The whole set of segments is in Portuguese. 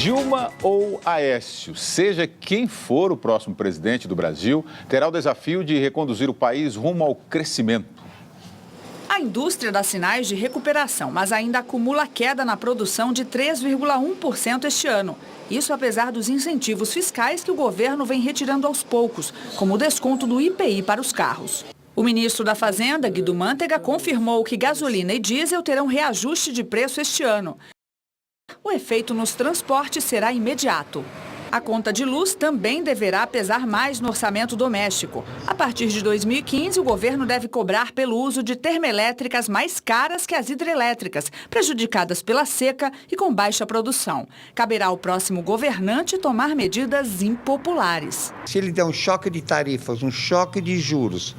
Dilma ou Aécio, seja quem for o próximo presidente do Brasil, terá o desafio de reconduzir o país rumo ao crescimento. A indústria dá sinais de recuperação, mas ainda acumula queda na produção de 3,1% este ano. Isso apesar dos incentivos fiscais que o governo vem retirando aos poucos, como o desconto do IPI para os carros. O ministro da Fazenda, Guido Mantega, confirmou que gasolina e diesel terão reajuste de preço este ano. O efeito nos transportes será imediato. A conta de luz também deverá pesar mais no orçamento doméstico. A partir de 2015, o governo deve cobrar pelo uso de termoelétricas mais caras que as hidrelétricas, prejudicadas pela seca e com baixa produção. Caberá ao próximo governante tomar medidas impopulares. Se ele der um choque de tarifas, um choque de juros,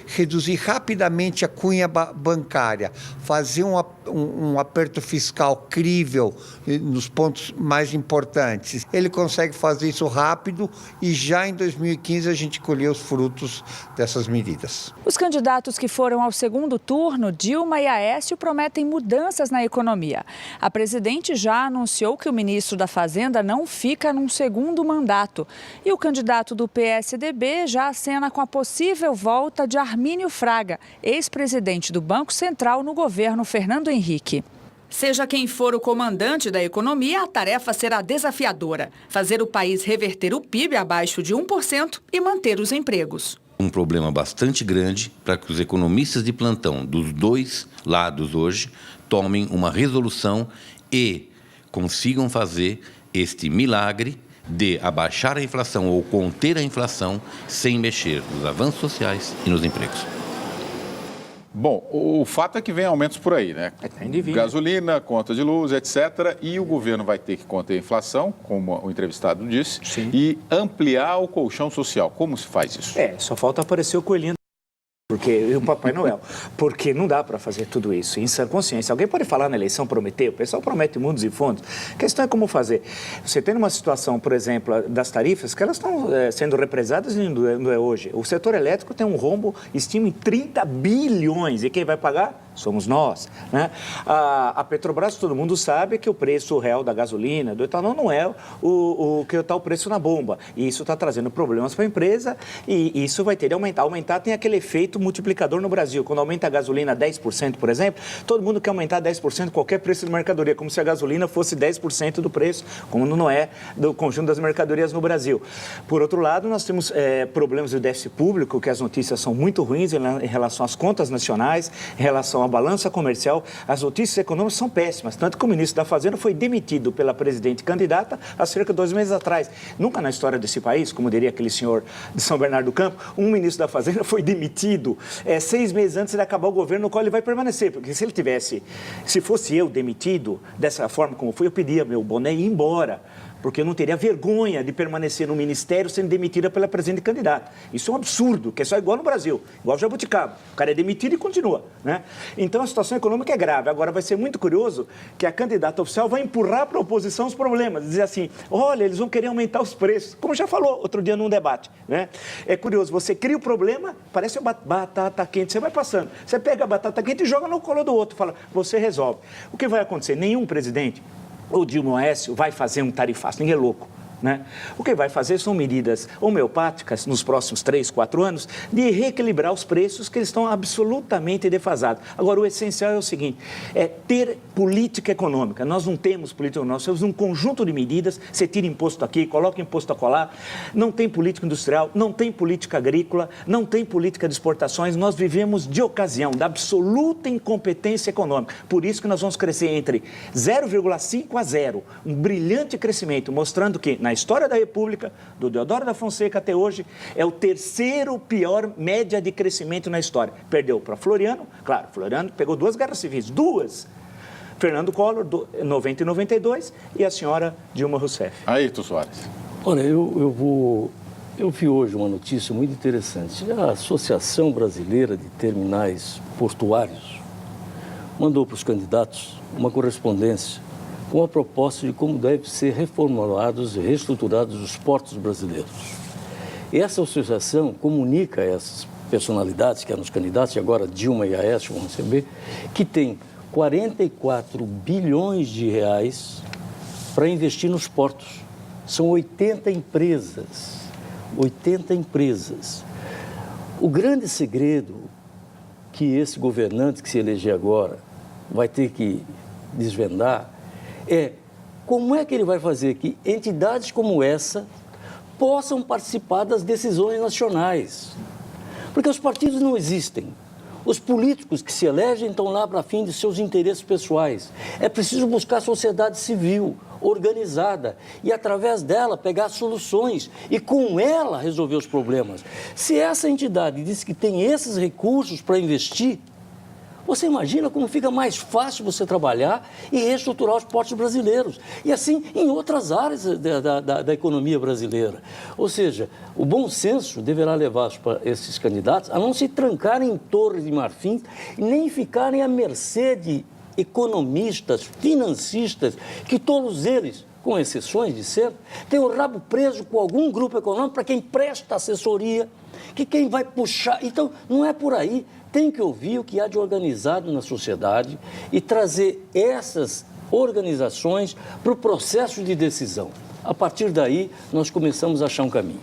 reduzir rapidamente a cunha bancária, fazer um aperto fiscal crível nos pontos mais importantes, ele consegue fazer isso rápido e já em 2015 a gente colheu os frutos dessas medidas. Os candidatos que foram ao segundo turno, Dilma e Aécio, prometem mudanças na economia. A presidente já anunciou que o ministro da Fazenda não fica num segundo mandato. E o candidato do PSDB já acena com a possível volta de Armínio Fraga, ex-presidente do Banco Central no governo Fernando Henrique. Seja quem for o comandante da economia, a tarefa será desafiadora. Fazer o país reverter o PIB abaixo de 1% e manter os empregos. Um problema bastante grande para que os economistas de plantão dos dois lados hoje tomem uma resolução e consigam fazer este milagre de abaixar a inflação ou conter a inflação sem mexer nos avanços sociais e nos empregos. Bom, o fato é que vem aumentos por aí, né? Gasolina, conta de luz, etc. E o governo vai ter que conter a inflação, como o entrevistado disse, Sim. E ampliar o colchão social. Como se faz isso? Só falta aparecer o coelhinho. E o Papai Noel, porque não dá para fazer tudo isso em sã consciência. Alguém pode falar na eleição, prometer, o pessoal promete mundos e fundos. A questão é como fazer. Você tem uma situação, por exemplo, das tarifas, que elas estão sendo represadas e não é hoje. O setor elétrico tem um rombo, estima em 30 bilhões, e quem vai pagar? Somos nós, né? A Petrobras, todo mundo sabe que o preço real da gasolina, do etanol, não é o que está o preço na bomba. E isso está trazendo problemas para a empresa e isso vai ter de aumentar. Aumentar tem aquele efeito multiplicador no Brasil. Quando aumenta a gasolina 10%, por exemplo, todo mundo quer aumentar 10% qualquer preço de mercadoria, como se a gasolina fosse 10% do preço, como não é do conjunto das mercadorias no Brasil. Por outro lado, nós temos problemas de déficit público, que as notícias são muito ruins em relação às contas nacionais, em relação à balança comercial. As notícias econômicas são péssimas, tanto que o ministro da Fazenda foi demitido pela presidente candidata há cerca de 2 meses atrás. Nunca na história desse país, como diria aquele senhor de São Bernardo do Campo, um ministro da Fazenda foi demitido 6 meses antes de acabar o governo, no qual ele vai permanecer, porque se fosse eu demitido dessa forma como foi, eu pedia meu boné e ir embora, porque eu não teria vergonha de permanecer no ministério sendo demitida pela presidente candidata. Isso é um absurdo, que é só igual no Brasil, igual Jabuticaba. O cara é demitido e continua, né? Então a situação econômica é grave. Agora vai ser muito curioso que a candidata oficial vai empurrar para a oposição os problemas, dizer assim, olha, eles vão querer aumentar os preços, como já falou outro dia num debate, né? É curioso, você cria o problema, parece uma batata quente, você vai passando, você pega a batata quente e joga no colo do outro, fala, você resolve. O que vai acontecer? Nenhum presidente, o Dilma ou Aécio, vai fazer um tarifaço, ninguém é louco, né? O que vai fazer são medidas homeopáticas nos próximos 3, 4 anos de reequilibrar os preços que estão absolutamente defasados. Agora, o essencial é o seguinte, é ter política econômica. Nós não temos política econômica, nós temos um conjunto de medidas, você tira imposto aqui, coloca imposto acolá, não tem política industrial, não tem política agrícola, não tem política de exportações, nós vivemos de ocasião, da absoluta incompetência econômica. Por isso que nós vamos crescer entre 0,5 a 0, um brilhante crescimento, mostrando que na história da República, do Deodoro da Fonseca até hoje, é o terceiro pior média de crescimento na história. Perdeu para Floriano, claro, Floriano pegou 2 guerras civis, 2. Fernando Collor, 90 e 92, e a senhora Dilma Rousseff. Ayrton Soares. Olha, eu vi hoje uma notícia muito interessante. A Associação Brasileira de Terminais Portuários mandou para os candidatos uma correspondência com a proposta de como devem ser reformulados e reestruturados os portos brasileiros. E essa associação comunica a essas personalidades, que eram os candidatos, e agora Dilma e Aécio vão receber, que tem 44 bilhões de reais para investir nos portos. São 80 empresas. 80 empresas. O grande segredo que esse governante que se eleger agora vai ter que desvendar é como é que ele vai fazer que entidades como essa possam participar das decisões nacionais. Porque os partidos não existem. Os políticos que se elegem estão lá para fim de seus interesses pessoais. É preciso buscar a sociedade civil organizada e, através dela, pegar soluções e, com ela, resolver os problemas. Se essa entidade diz que tem esses recursos para investir, você imagina como fica mais fácil você trabalhar e reestruturar os portos brasileiros. E assim em outras áreas da economia brasileira. Ou seja, o bom senso deverá levar esses candidatos a não se trancarem em torres de marfim e nem ficarem à mercê de economistas, financistas, que todos eles, com exceções de sempre, têm o rabo preso com algum grupo econômico para quem presta assessoria, que quem vai puxar. Então, não é por aí. Tem que ouvir o que há de organizado na sociedade e trazer essas organizações para o processo de decisão. A partir daí, nós começamos a achar um caminho.